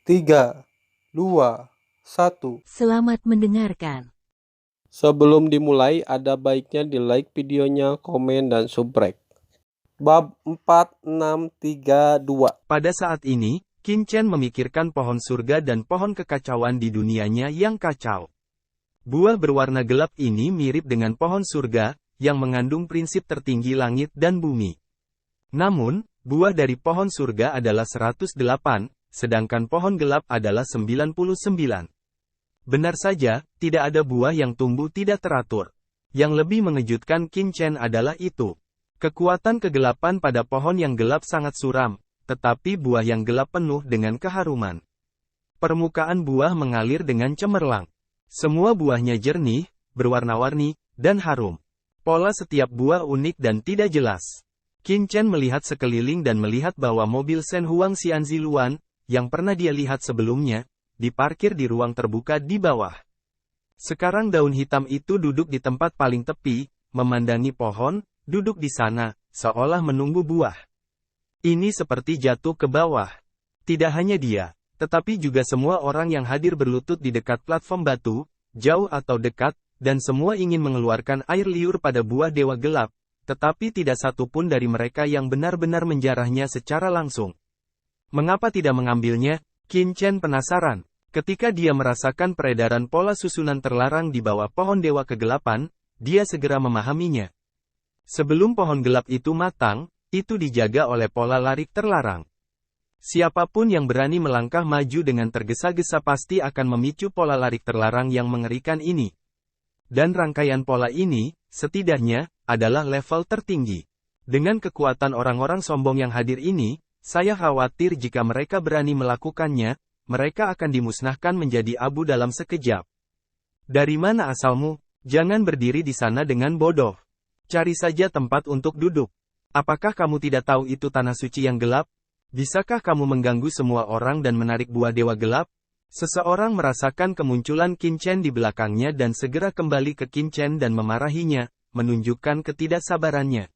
3, 2, 1. Selamat mendengarkan. Sebelum dimulai, ada baiknya di like videonya, komen, dan subrek. Bab 4632. Pada saat ini, Qin Chen memikirkan pohon surga dan pohon kekacauan di dunianya yang kacau. Buah berwarna gelap ini mirip dengan pohon surga, yang mengandung prinsip tertinggi langit dan bumi. Namun, buah dari pohon surga adalah 108, sedangkan pohon gelap adalah 99. Benar saja, tidak ada buah yang tumbuh tidak teratur. Yang lebih mengejutkan Qin Chen adalah itu. Kekuatan kegelapan pada pohon yang gelap sangat suram, tetapi buah yang gelap penuh dengan keharuman. Permukaan buah mengalir dengan cemerlang. Semua buahnya jernih, berwarna-warni, dan harum. Pola setiap buah unik dan tidak jelas. Qin Chen melihat sekeliling dan melihat bahwa mobil Shen Huang Xianziluan, yang pernah dia lihat sebelumnya, diparkir di ruang terbuka di bawah. Sekarang daun hitam itu duduk di tempat paling tepi, memandangi pohon, duduk di sana, seolah menunggu buah. Ini seperti jatuh ke bawah. Tidak hanya dia, tetapi juga semua orang yang hadir berlutut di dekat platform batu, jauh atau dekat, dan semua ingin mengeluarkan air liur pada buah dewa gelap, tetapi tidak satu pun dari mereka yang benar-benar menjarahnya secara langsung. Mengapa tidak mengambilnya? Qin Chen penasaran. Ketika dia merasakan peredaran pola susunan terlarang di bawah pohon dewa kegelapan, dia segera memahaminya. Sebelum pohon gelap itu matang, itu dijaga oleh pola larik terlarang. Siapapun yang berani melangkah maju dengan tergesa-gesa pasti akan memicu pola larik terlarang yang mengerikan ini. Dan rangkaian pola ini, setidaknya, adalah level tertinggi. Dengan kekuatan orang-orang sombong yang hadir ini, saya khawatir jika mereka berani melakukannya, mereka akan dimusnahkan menjadi abu dalam sekejap. Dari mana asalmu? Jangan berdiri di sana dengan bodoh. Cari saja tempat untuk duduk. Apakah kamu tidak tahu itu tanah suci yang gelap? Bisakah kamu mengganggu semua orang dan menarik buah dewa gelap? Seseorang merasakan kemunculan Qin Chen di belakangnya dan segera kembali ke Qin Chen dan memarahinya, menunjukkan ketidaksabarannya.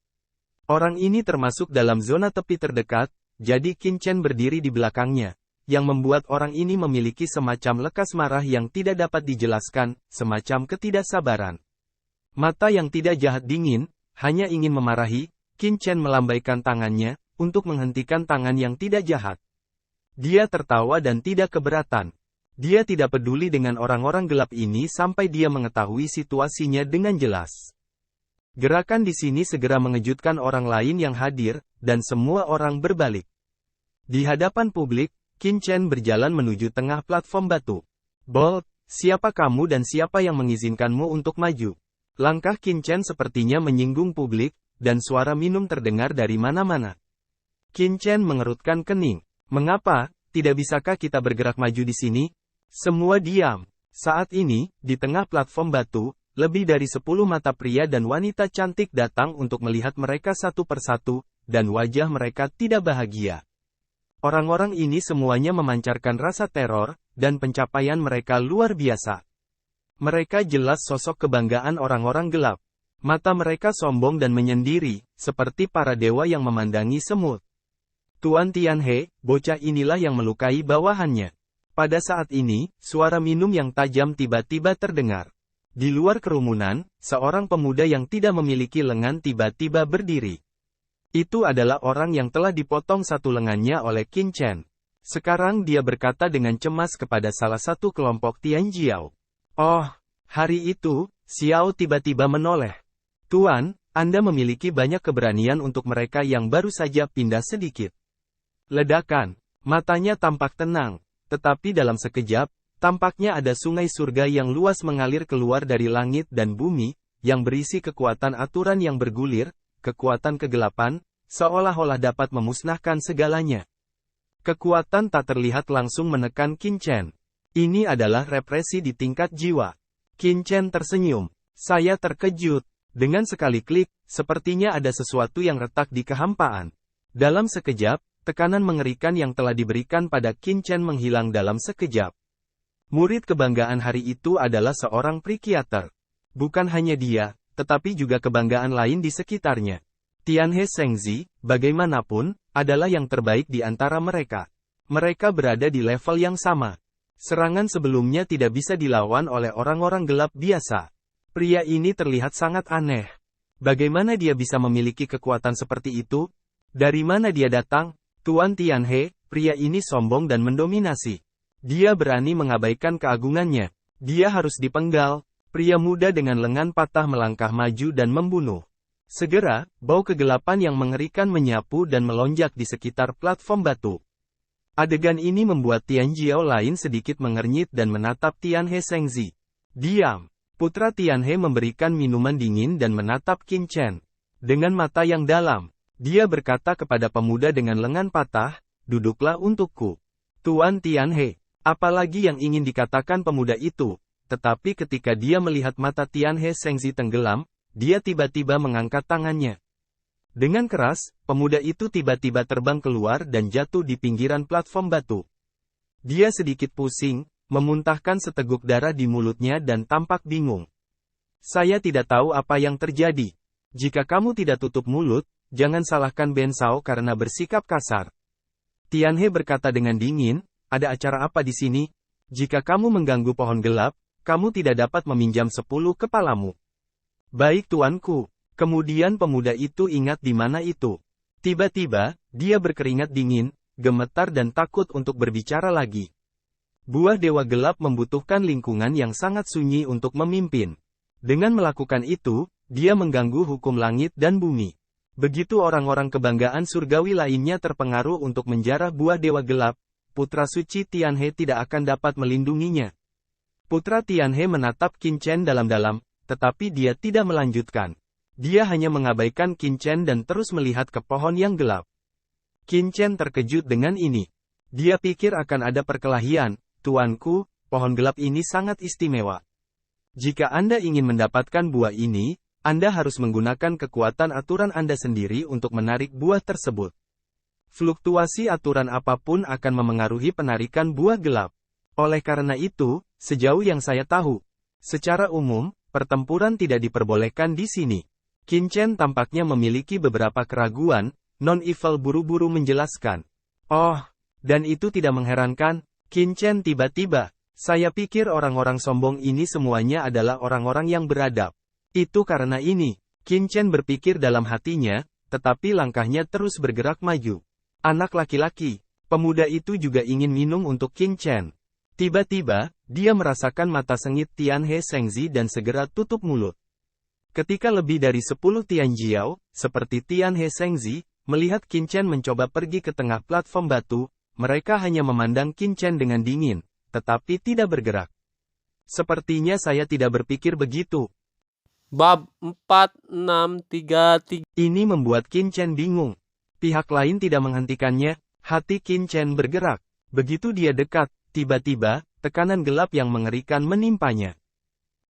Orang ini termasuk dalam zona tepi terdekat, jadi Qin Chen berdiri di belakangnya. Yang membuat orang ini memiliki semacam lekas marah yang tidak dapat dijelaskan, semacam ketidaksabaran. Mata yang tidak jahat dingin, hanya ingin memarahi, Qin Chen melambaikan tangannya, untuk menghentikan tangan yang tidak jahat. Dia tertawa dan tidak keberatan. Dia tidak peduli dengan orang-orang gelap ini sampai dia mengetahui situasinya dengan jelas. Gerakan di sini segera mengejutkan orang lain yang hadir, dan semua orang berbalik. Di hadapan publik, Qin Chen berjalan menuju tengah platform batu. Bold, siapa kamu dan siapa yang mengizinkanmu untuk maju? Langkah Qin Chen sepertinya menyinggung publik, dan suara minum terdengar dari mana-mana. Qin Chen mengerutkan kening. Mengapa, tidak bisakah kita bergerak maju di sini? Semua diam. Saat ini, di tengah platform batu, lebih dari 10 mata pria dan wanita cantik datang untuk melihat mereka satu persatu, dan wajah mereka tidak bahagia. Orang-orang ini semuanya memancarkan rasa teror, dan pencapaian mereka luar biasa. Mereka jelas sosok kebanggaan orang-orang gelap. Mata mereka sombong dan menyendiri, seperti para dewa yang memandangi semut. Tuan Tianhe, bocah inilah yang melukai bawahannya. Pada saat ini, suara minum yang tajam tiba-tiba terdengar. Di luar kerumunan, seorang pemuda yang tidak memiliki lengan tiba-tiba berdiri. Itu adalah orang yang telah dipotong satu lengannya oleh Qin Chen. Sekarang dia berkata dengan cemas kepada salah satu kelompok Tianjiao. Oh, hari itu, Xiao tiba-tiba menoleh. Tuan, Anda memiliki banyak keberanian untuk mereka yang baru saja pindah sedikit. Ledakan. Matanya tampak tenang. Tetapi dalam sekejap, tampaknya ada sungai surga yang luas mengalir keluar dari langit dan bumi, yang berisi kekuatan aturan yang bergulir, kekuatan kegelapan, seolah-olah dapat memusnahkan segalanya. Kekuatan tak terlihat langsung menekan Qin Chen. Ini adalah represi di tingkat jiwa. Qin Chen tersenyum. Saya terkejut. Dengan sekali klik, sepertinya ada sesuatu yang retak di kehampaan. Dalam sekejap, tekanan mengerikan yang telah diberikan pada Qin Chen menghilang dalam sekejap. Murid kebanggaan hari itu adalah seorang psikiater. Bukan hanya dia, tetapi juga kebanggaan lain di sekitarnya. Tianhe Shengzi, bagaimanapun, adalah yang terbaik di antara mereka. Mereka berada di level yang sama. Serangan sebelumnya tidak bisa dilawan oleh orang-orang gelap biasa. Pria ini terlihat sangat aneh. Bagaimana dia bisa memiliki kekuatan seperti itu? Dari mana dia datang? Tuan Tianhe, pria ini sombong dan mendominasi. Dia berani mengabaikan keagungannya. Dia harus dipenggal. Pria muda dengan lengan patah melangkah maju dan membunuh. Segera, bau kegelapan yang mengerikan menyapu dan melonjak di sekitar platform batu. Adegan ini membuat Tianjiao lain sedikit mengernyit dan menatap Tianhe Shengzi. Diam. Putra Tianhe memberikan minuman dingin dan menatap Qin Chen. Dengan mata yang dalam, dia berkata kepada pemuda dengan lengan patah, "Duduklah untukku." Tuan Tianhe, apalagi yang ingin dikatakan pemuda itu, tetapi ketika dia melihat mata Tianhe Shengzi tenggelam, dia tiba-tiba mengangkat tangannya. Dengan keras, pemuda itu tiba-tiba terbang keluar dan jatuh di pinggiran platform batu. Dia sedikit pusing, memuntahkan seteguk darah di mulutnya dan tampak bingung. "Saya tidak tahu apa yang terjadi. Jika kamu tidak tutup mulut, jangan salahkan Ben Shao karena bersikap kasar." Tianhe berkata dengan dingin, "Ada acara apa di sini? Jika kamu mengganggu pohon gelap, kamu tidak dapat meminjam 10 kepalamu." "Baik tuanku." Kemudian pemuda itu ingat di mana itu. Tiba-tiba, dia berkeringat dingin, gemetar dan takut untuk berbicara lagi. Buah Dewa Gelap membutuhkan lingkungan yang sangat sunyi untuk memimpin. Dengan melakukan itu, dia mengganggu hukum langit dan bumi. Begitu orang-orang kebanggaan surgawi lainnya terpengaruh untuk menjarah Buah Dewa Gelap, putra suci Tianhe tidak akan dapat melindunginya. Putra Tianhe menatap Qin Chen dalam-dalam, tetapi dia tidak melanjutkan. Dia hanya mengabaikan Qin Chen dan terus melihat ke pohon yang gelap. Qin Chen terkejut dengan ini. Dia pikir akan ada perkelahian. "Tuanku, pohon gelap ini sangat istimewa. Jika Anda ingin mendapatkan buah ini, Anda harus menggunakan kekuatan aturan Anda sendiri untuk menarik buah tersebut. Fluktuasi aturan apapun akan memengaruhi penarikan buah gelap. Oleh karena itu, sejauh yang saya tahu, secara umum, pertempuran tidak diperbolehkan di sini." Qin Chen tampaknya memiliki beberapa keraguan. Non-Evil buru-buru menjelaskan. "Oh, dan itu tidak mengherankan." Qin Chen tiba-tiba, "Saya pikir orang-orang sombong ini semuanya adalah orang-orang yang beradab. Itu karena ini." Qin Chen berpikir dalam hatinya, tetapi langkahnya terus bergerak maju. "Anak laki-laki." Pemuda itu juga ingin minum untuk Qin Chen. Tiba-tiba, dia merasakan mata sengit Tianhe Shengzi dan segera tutup mulut. Ketika lebih dari 10 Tianjiao, seperti Tianhe Shengzi, melihat Qin Chen mencoba pergi ke tengah platform batu, mereka hanya memandang Qin Chen dengan dingin, tetapi tidak bergerak. "Sepertinya saya tidak berpikir begitu." Bab 4633. Ini membuat Qin Chen bingung. Pihak lain tidak menghentikannya, hati Qin Chen bergerak. Begitu dia dekat, tiba-tiba, tekanan gelap yang mengerikan menimpanya.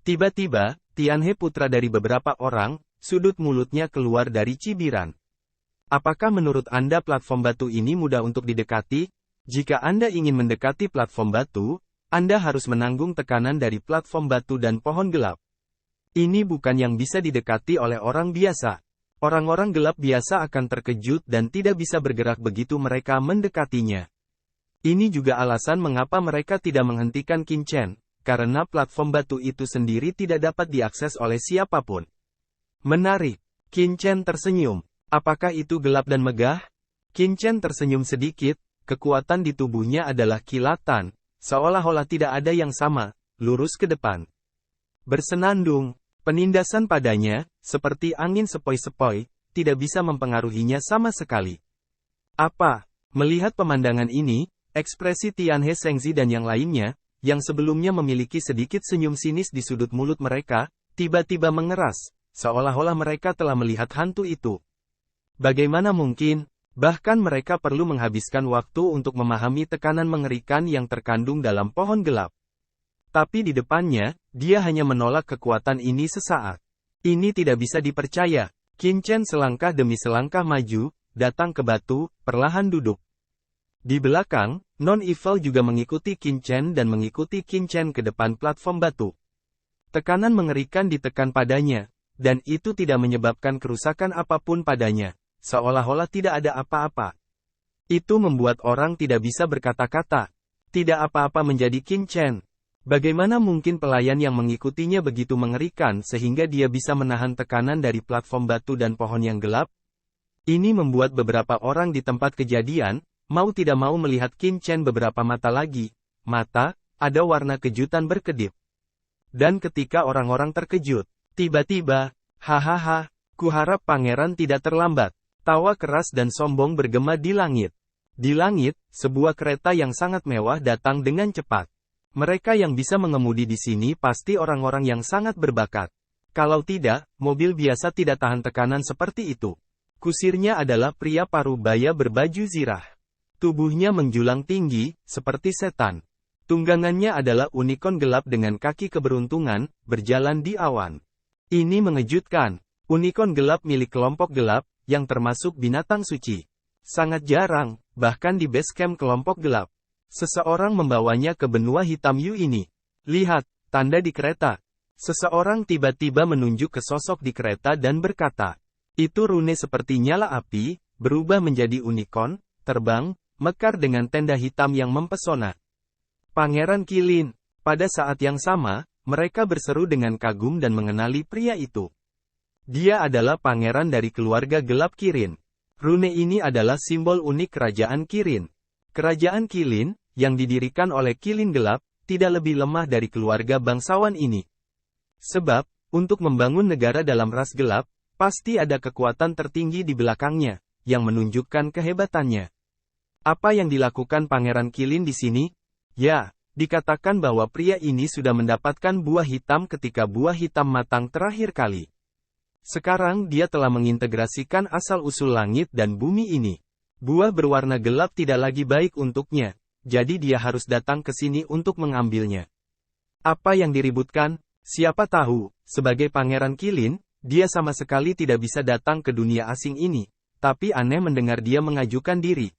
Tiba-tiba, Tianhe putra dari beberapa orang, sudut mulutnya keluar dari cibiran. "Apakah menurut Anda platform batu ini mudah untuk didekati? Jika Anda ingin mendekati platform batu, Anda harus menanggung tekanan dari platform batu dan pohon gelap. Ini bukan yang bisa didekati oleh orang biasa. Orang-orang gelap biasa akan terkejut dan tidak bisa bergerak begitu mereka mendekatinya." Ini juga alasan mengapa mereka tidak menghentikan Qin Chen. Karena platform batu itu sendiri tidak dapat diakses oleh siapapun. "Menarik." Qin Chen tersenyum. "Apakah itu gelap dan megah?" Qin Chen tersenyum sedikit, kekuatan di tubuhnya adalah kilatan, seolah-olah tidak ada yang sama, lurus ke depan. Bersenandung, penindasan padanya, seperti angin sepoi-sepoi, tidak bisa mempengaruhinya sama sekali. "Apa?" Melihat pemandangan ini, ekspresi Tianhe Shengzi dan yang lainnya, yang sebelumnya memiliki sedikit senyum sinis di sudut mulut mereka, tiba-tiba mengeras, seolah-olah mereka telah melihat hantu itu. Bagaimana mungkin? Bahkan mereka perlu menghabiskan waktu untuk memahami tekanan mengerikan yang terkandung dalam pohon gelap. Tapi di depannya, dia hanya menolak kekuatan ini sesaat. Ini tidak bisa dipercaya. Qin Chen selangkah demi selangkah maju, datang ke batu, perlahan duduk. Di belakang, Non-Evil juga mengikuti Qin Chen dan mengikuti Qin Chen ke depan platform batu. Tekanan mengerikan ditekan padanya, dan itu tidak menyebabkan kerusakan apapun padanya, seolah-olah tidak ada apa-apa. Itu membuat orang tidak bisa berkata-kata. Tidak apa-apa menjadi Qin Chen. Bagaimana mungkin pelayan yang mengikutinya begitu mengerikan sehingga dia bisa menahan tekanan dari platform batu dan pohon yang gelap? Ini membuat beberapa orang di tempat kejadian, mau tidak mau melihat Qin Chen beberapa mata lagi. Mata, ada warna kejutan berkedip. Dan ketika orang-orang terkejut, tiba-tiba, hahaha, kuharap pangeran tidak terlambat. Tawa keras dan sombong bergema di langit. Di langit, sebuah kereta yang sangat mewah datang dengan cepat. Mereka yang bisa mengemudi di sini pasti orang-orang yang sangat berbakat. Kalau tidak, mobil biasa tidak tahan tekanan seperti itu. Kusirnya adalah pria parubaya berbaju zirah. Tubuhnya menjulang tinggi, seperti setan. Tunggangannya adalah unicorn gelap dengan kaki keberuntungan, berjalan di awan. Ini mengejutkan. Unicorn gelap milik kelompok gelap, yang termasuk binatang suci. Sangat jarang, bahkan di base camp kelompok gelap. Seseorang membawanya ke benua hitam Yu ini. Lihat, tanda di kereta. Seseorang tiba-tiba menunjuk ke sosok di kereta dan berkata, itu rune seperti nyala api, berubah menjadi unicorn, terbang, mekar dengan tenda hitam yang mempesona. Pangeran Qilin. Pada saat yang sama, mereka berseru dengan kagum dan mengenali pria itu. Dia adalah pangeran dari keluarga gelap Kirin. Rune ini adalah simbol unik kerajaan Kirin. Kerajaan Qilin, yang didirikan oleh Qilin gelap, tidak lebih lemah dari keluarga bangsawan ini. Sebab, untuk membangun negara dalam ras gelap, pasti ada kekuatan tertinggi di belakangnya, yang menunjukkan kehebatannya. Apa yang dilakukan Pangeran Qilin di sini? Ya, dikatakan bahwa pria ini sudah mendapatkan buah hitam ketika buah hitam matang terakhir kali. Sekarang dia telah mengintegrasikan asal-usul langit dan bumi ini. Buah berwarna gelap tidak lagi baik untuknya, jadi dia harus datang ke sini untuk mengambilnya. Apa yang diributkan? Siapa tahu, sebagai Pangeran Qilin, dia sama sekali tidak bisa datang ke dunia asing ini, tapi aneh mendengar dia mengajukan diri.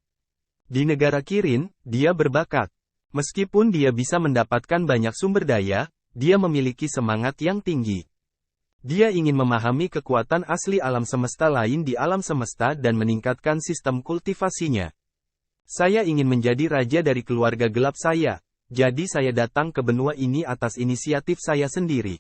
Di negara Kirin, dia berbakat. Meskipun dia bisa mendapatkan banyak sumber daya, dia memiliki semangat yang tinggi. Dia ingin memahami kekuatan asli alam semesta lain di alam semesta dan meningkatkan sistem kultivasinya. Saya ingin menjadi raja dari keluarga gelap saya, jadi saya datang ke benua ini atas inisiatif saya sendiri.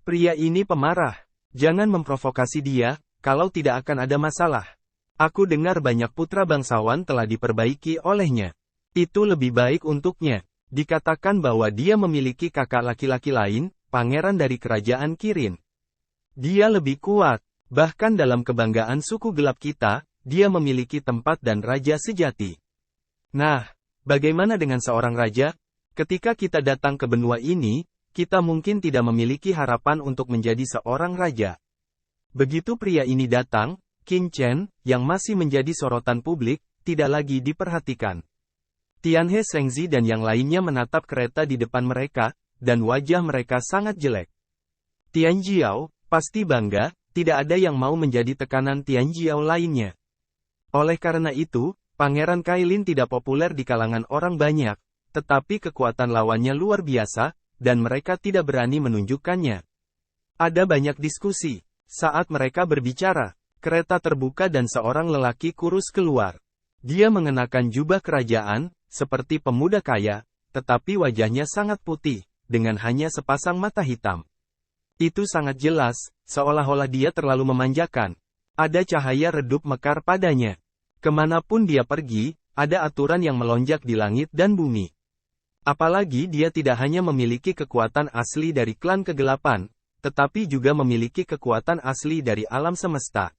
Pria ini pemarah. Jangan memprovokasi dia, kalau tidak akan ada masalah. Aku dengar banyak putra bangsawan telah diperbaiki olehnya. Itu lebih baik untuknya. Dikatakan bahwa dia memiliki kakak laki-laki lain, pangeran dari kerajaan Kirin. Dia lebih kuat. Bahkan dalam kebanggaan suku gelap kita, dia memiliki tempat dan raja sejati. Nah, bagaimana dengan seorang raja? Ketika kita datang ke benua ini, kita mungkin tidak memiliki harapan untuk menjadi seorang raja. Begitu pria ini datang, Qin Chen, yang masih menjadi sorotan publik, tidak lagi diperhatikan. Tianhe Shengzi dan yang lainnya menatap kereta di depan mereka, dan wajah mereka sangat jelek. Tianjiao pasti bangga, tidak ada yang mau menjadi tekanan Tianjiao lainnya. Oleh karena itu, Pangeran Qilin tidak populer di kalangan orang banyak, tetapi kekuatan lawannya luar biasa, dan mereka tidak berani menunjukkannya. Ada banyak diskusi. Saat mereka berbicara, kereta terbuka dan seorang lelaki kurus keluar. Dia mengenakan jubah kerajaan, seperti pemuda kaya, tetapi wajahnya sangat putih, dengan hanya sepasang mata hitam. Itu sangat jelas, seolah-olah dia terlalu memanjakan. Ada cahaya redup mekar padanya. Kemanapun dia pergi, ada aturan yang melonjak di langit dan bumi. Apalagi dia tidak hanya memiliki kekuatan asli dari klan kegelapan, tetapi juga memiliki kekuatan asli dari alam semesta.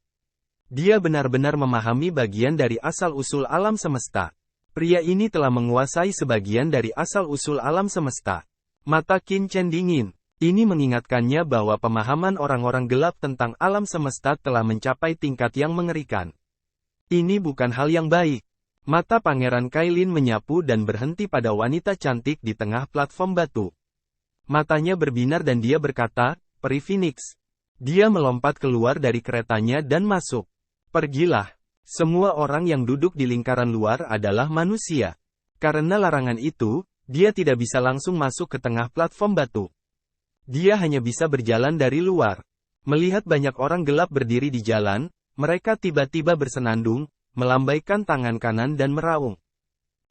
Dia benar-benar memahami bagian dari asal-usul alam semesta. Pria ini telah menguasai sebagian dari asal-usul alam semesta. Mata Qin Chen dingin. Ini mengingatkannya bahwa pemahaman orang-orang gelap tentang alam semesta telah mencapai tingkat yang mengerikan. Ini bukan hal yang baik. Mata Pangeran Qilin menyapu dan berhenti pada wanita cantik di tengah platform batu. Matanya berbinar dan dia berkata, "Peri Phoenix." Dia melompat keluar dari keretanya dan masuk. Pergilah. Semua orang yang duduk di lingkaran luar adalah manusia. Karena larangan itu, dia tidak bisa langsung masuk ke tengah platform batu. Dia hanya bisa berjalan dari luar. Melihat banyak orang gelap berdiri di jalan, mereka tiba-tiba bersenandung, melambaikan tangan kanan dan meraung.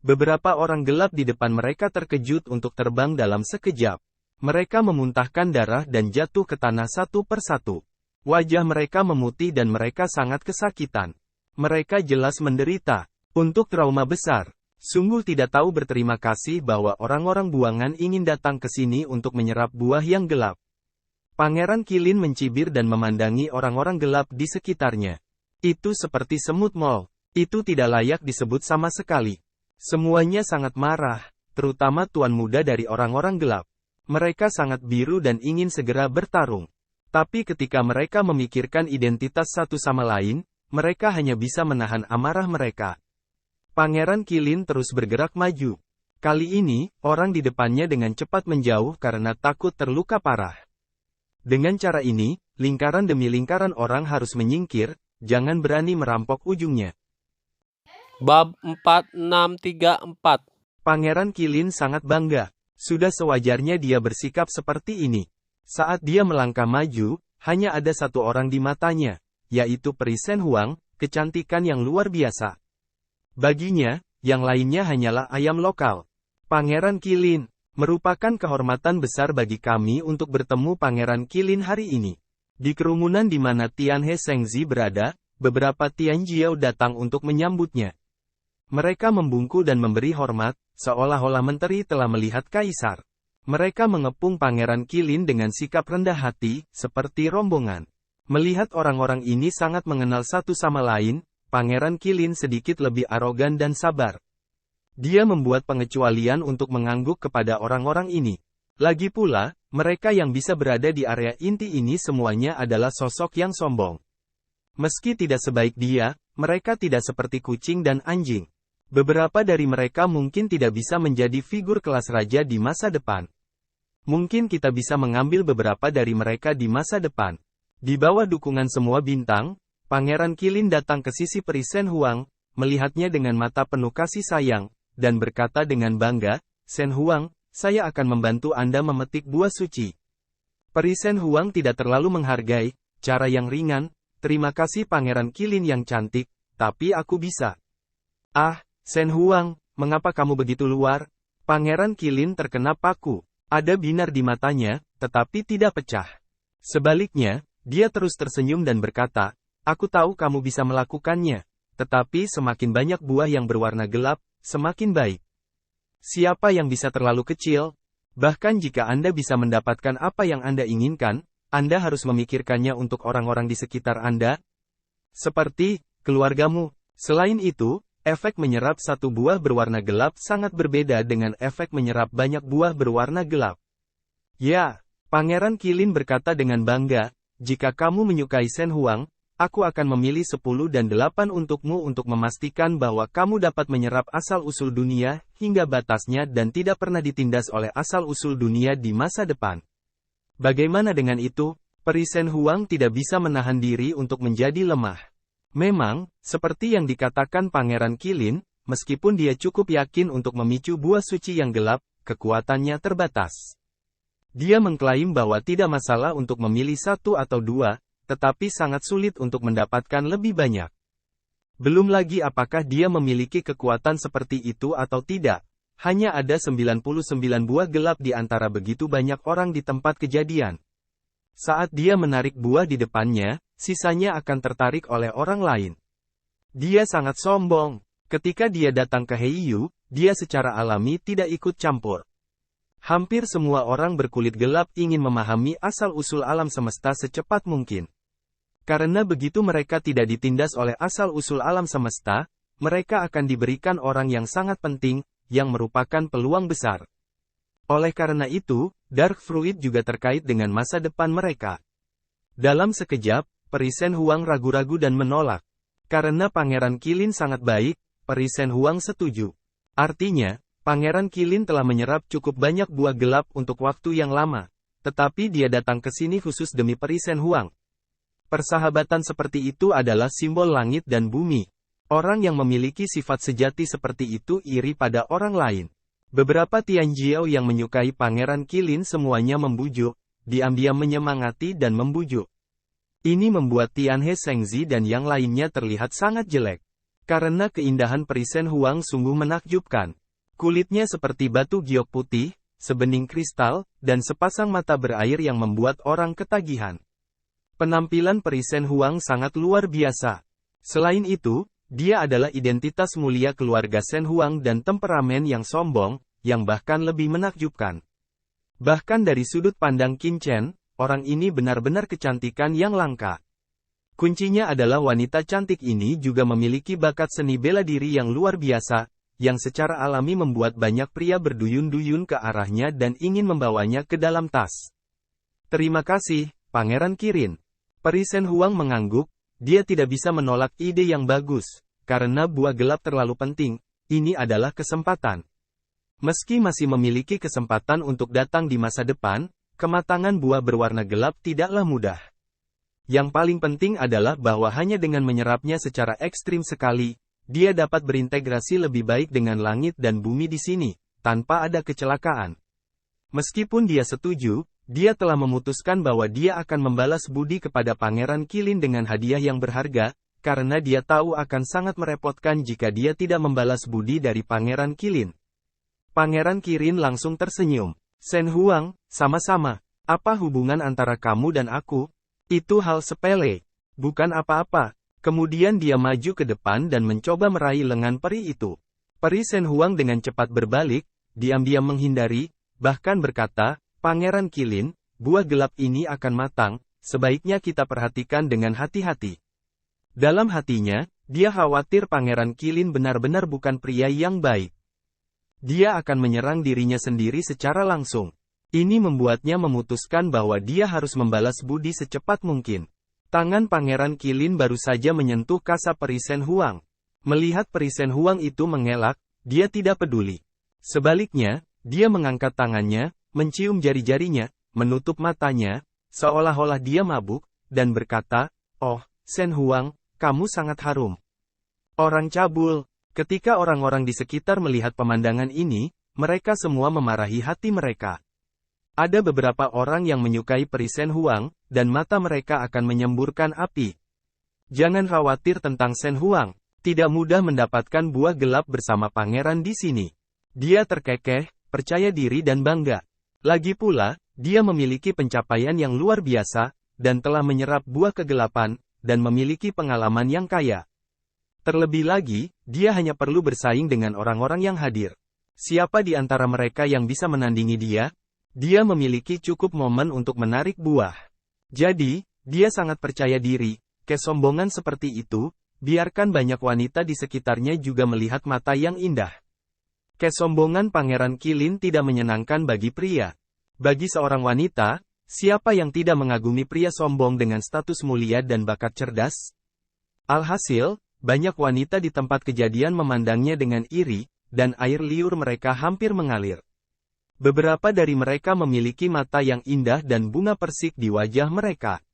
Beberapa orang gelap di depan mereka terkejut untuk terbang dalam sekejap. Mereka memuntahkan darah dan jatuh ke tanah satu persatu. Wajah mereka memutih dan mereka sangat kesakitan. Mereka jelas menderita. Untuk trauma besar. Sungguh tidak tahu berterima kasih bahwa orang-orang buangan ingin datang ke sini untuk menyerap buah yang gelap. Pangeran Qilin mencibir dan memandangi orang-orang gelap di sekitarnya. Itu seperti semut mol. Itu tidak layak disebut sama sekali. Semuanya sangat marah, terutama tuan muda dari orang-orang gelap. Mereka sangat biru dan ingin segera bertarung. Tapi ketika mereka memikirkan identitas satu sama lain, mereka hanya bisa menahan amarah mereka. Pangeran Qilin terus bergerak maju. Kali ini, orang di depannya dengan cepat menjauh karena takut terluka parah. Dengan cara ini, lingkaran demi lingkaran orang harus menyingkir, jangan berani merampok ujungnya. Bab 4634. Pangeran Qilin sangat bangga. Sudah sewajarnya dia bersikap seperti ini. Saat dia melangkah maju, hanya ada satu orang di matanya, yaitu Peri Shen Huang, kecantikan yang luar biasa. Baginya, yang lainnya hanyalah ayam lokal. Pangeran Qilin, merupakan kehormatan besar bagi kami untuk bertemu Pangeran Qilin hari ini. Di kerumunan di mana Tianhe Shengzi berada, beberapa Tianjiao datang untuk menyambutnya. Mereka membungkuk dan memberi hormat, seolah-olah menteri telah melihat kaisar. Mereka mengepung Pangeran Qilin dengan sikap rendah hati, seperti rombongan. Melihat orang-orang ini sangat mengenal satu sama lain, Pangeran Qilin sedikit lebih arogan dan sabar. Dia membuat pengecualian untuk mengangguk kepada orang-orang ini. Lagi pula, mereka yang bisa berada di area inti ini semuanya adalah sosok yang sombong. Meski tidak sebaik dia, mereka tidak seperti kucing dan anjing. Beberapa dari mereka mungkin tidak bisa menjadi figur kelas raja di masa depan. Mungkin kita bisa mengambil beberapa dari mereka di masa depan. Di bawah dukungan semua bintang, Pangeran Qilin datang ke sisi Peri Shen Huang, melihatnya dengan mata penuh kasih sayang, dan berkata dengan bangga, "Shen Huang, saya akan membantu Anda memetik buah suci." Peri Shen Huang tidak terlalu menghargai, cara yang ringan, "Terima kasih Pangeran Qilin yang cantik, tapi aku bisa." "Ah, Shen Huang, mengapa kamu begitu luar?" Pangeran Qilin terkena paku. Ada binar di matanya, tetapi tidak pecah. Sebaliknya, dia terus tersenyum dan berkata, "Aku tahu kamu bisa melakukannya, tetapi semakin banyak buah yang berwarna gelap, semakin baik. Siapa yang bisa terlalu kecil? Bahkan jika Anda bisa mendapatkan apa yang Anda inginkan, Anda harus memikirkannya untuk orang-orang di sekitar Anda. Seperti keluargamu." Selain itu, efek menyerap satu buah berwarna gelap sangat berbeda dengan efek menyerap banyak buah berwarna gelap. "Ya," Pangeran Qilin berkata dengan bangga, "jika kamu menyukai Shen Huang, aku akan memilih 10 dan 8 untukmu untuk memastikan bahwa kamu dapat menyerap asal-usul dunia, hingga batasnya dan tidak pernah ditindas oleh asal-usul dunia di masa depan." Bagaimana dengan itu? Peri Shen Huang tidak bisa menahan diri untuk menjadi lemah. Memang, seperti yang dikatakan Pangeran Qilin, meskipun dia cukup yakin untuk memicu buah suci yang gelap, kekuatannya terbatas. Dia mengklaim bahwa tidak masalah untuk memilih satu atau dua, tetapi sangat sulit untuk mendapatkan lebih banyak. Belum lagi apakah dia memiliki kekuatan seperti itu atau tidak. Hanya ada 99 buah gelap di antara begitu banyak orang di tempat kejadian. Saat dia menarik buah di depannya, sisanya akan tertarik oleh orang lain. Dia sangat sombong. Ketika dia datang ke Heiyu, dia secara alami tidak ikut campur. Hampir semua orang berkulit gelap ingin memahami asal-usul alam semesta secepat mungkin. Karena begitu mereka tidak ditindas oleh asal-usul alam semesta, mereka akan diberikan orang yang sangat penting, yang merupakan peluang besar. Oleh karena itu, Dark Fruit juga terkait dengan masa depan mereka. Dalam sekejap, Peri Shen Huang ragu-ragu dan menolak. Karena Pangeran Qilin sangat baik, Peri Shen Huang setuju. Artinya, Pangeran Qilin telah menyerap cukup banyak buah gelap untuk waktu yang lama. Tetapi dia datang ke sini khusus demi Peri Shen Huang. Persahabatan seperti itu adalah simbol langit dan bumi. Orang yang memiliki sifat sejati seperti itu iri pada orang lain. Beberapa Tianjiao yang menyukai Pangeran Qilin semuanya membujuk, diam-diam menyemangati dan membujuk. Ini membuat Tianhe Shengzi dan yang lainnya terlihat sangat jelek. Karena keindahan peri Shen Huang sungguh menakjubkan. Kulitnya seperti batu giok putih, sebening kristal, dan sepasang mata berair yang membuat orang ketagihan. Penampilan peri Shen Huang sangat luar biasa. Selain itu, dia adalah identitas mulia keluarga Shen Huang dan temperamen yang sombong, yang bahkan lebih menakjubkan. Bahkan dari sudut pandang Qin Chen, orang ini benar-benar kecantikan yang langka. Kuncinya adalah wanita cantik ini juga memiliki bakat seni bela diri yang luar biasa, yang secara alami membuat banyak pria berduyun-duyun ke arahnya dan ingin membawanya ke dalam tas. Terima kasih, Pangeran Kirin. Peri Shen Huang mengangguk, dia tidak bisa menolak ide yang bagus, karena buah gelap terlalu penting, ini adalah kesempatan. Meski masih memiliki kesempatan untuk datang di masa depan, kematangan buah berwarna gelap tidaklah mudah. Yang paling penting adalah bahwa hanya dengan menyerapnya secara ekstrim sekali, dia dapat berintegrasi lebih baik dengan langit dan bumi di sini, tanpa ada kecelakaan. Meskipun dia setuju, dia telah memutuskan bahwa dia akan membalas budi kepada Pangeran Qilin dengan hadiah yang berharga, karena dia tahu akan sangat merepotkan jika dia tidak membalas budi dari Pangeran Qilin. Pangeran Kirin langsung tersenyum. Shen Huang, sama-sama. Apa hubungan antara kamu dan aku? Itu hal sepele. Bukan apa-apa. Kemudian dia maju ke depan dan mencoba meraih lengan peri itu. Peri Shen Huang dengan cepat berbalik, diam-diam menghindari, bahkan berkata, Pangeran Qilin, buah gelap ini akan matang, sebaiknya kita perhatikan dengan hati-hati. Dalam hatinya, dia khawatir Pangeran Qilin benar-benar bukan pria yang baik. Dia akan menyerang dirinya sendiri secara langsung. Ini membuatnya memutuskan bahwa dia harus membalas budi secepat mungkin. Tangan Pangeran Qilin baru saja menyentuh kasar peri Shen Huang. Melihat peri Shen Huang itu mengelak, dia tidak peduli. Sebaliknya, dia mengangkat tangannya, mencium jari-jarinya, menutup matanya, seolah-olah dia mabuk, dan berkata, "Oh, Shen Huang, kamu sangat harum." Orang cabul. Ketika orang-orang di sekitar melihat pemandangan ini, mereka semua memarahi hati mereka. Ada beberapa orang yang menyukai peri Shen Huang, dan mata mereka akan menyemburkan api. Jangan khawatir tentang Shen Huang, tidak mudah mendapatkan buah gelap bersama pangeran di sini. Dia terkekeh, percaya diri dan bangga. Lagi pula, dia memiliki pencapaian yang luar biasa, dan telah menyerap buah kegelapan, dan memiliki pengalaman yang kaya. Terlebih lagi, dia hanya perlu bersaing dengan orang-orang yang hadir. Siapa di antara mereka yang bisa menandingi dia? Dia memiliki cukup momen untuk menarik buah. Jadi, dia sangat percaya diri. Kesombongan seperti itu, biarkan banyak wanita di sekitarnya juga melihat mata yang indah. Kesombongan Pangeran Qilin tidak menyenangkan bagi pria. Bagi seorang wanita, siapa yang tidak mengagumi pria sombong dengan status mulia dan bakat cerdas? Alhasil, banyak wanita di tempat kejadian memandangnya dengan iri, dan air liur mereka hampir mengalir. Beberapa dari mereka memiliki mata yang indah dan bunga persik di wajah mereka.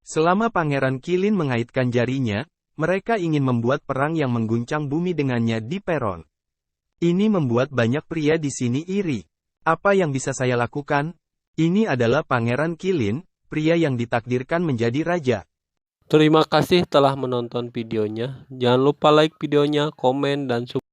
Selama Pangeran Qilin mengaitkan jarinya, mereka ingin membuat perang yang mengguncang bumi dengannya di peron. Ini membuat banyak pria di sini iri. Apa yang bisa saya lakukan? Ini adalah Pangeran Qilin, pria yang ditakdirkan menjadi raja. Terima kasih telah menonton videonya. Jangan lupa like videonya, komen, dan subscribe.